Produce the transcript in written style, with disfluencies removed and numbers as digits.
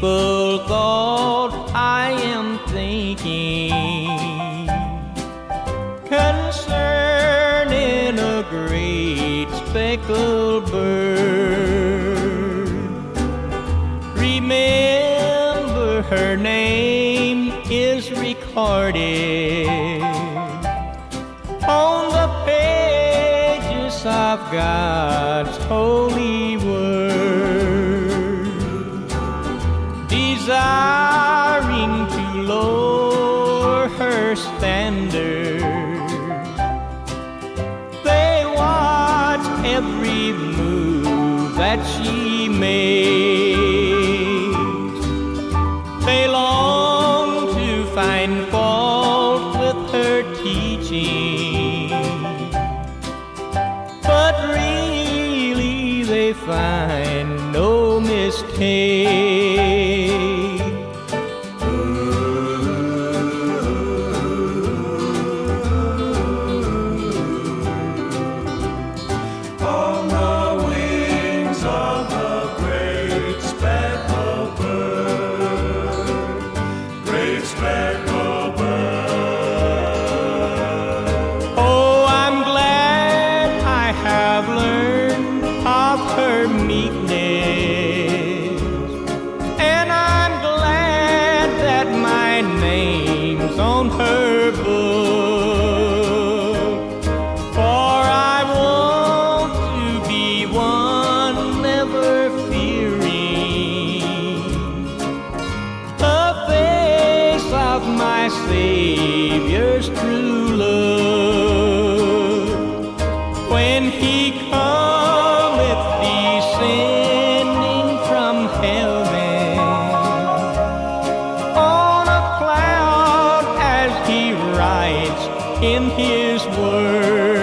People thought I am thinking concerning a great speckled bird. Remember, her name is recorded on the pages of God's holy word, desiring to lower her standard. They watch every move that she makes. They long to find fault with her teaching, but really they find no mistake. On the wings of the great speckled bird, great speckled bird. Oh, I'm glad I have learned of her meekness, and I'm glad that my name's on her book, for I want to be one never fearing the face of my Savior's true love when He cometh descending from heaven on a cloud as He writes in His word.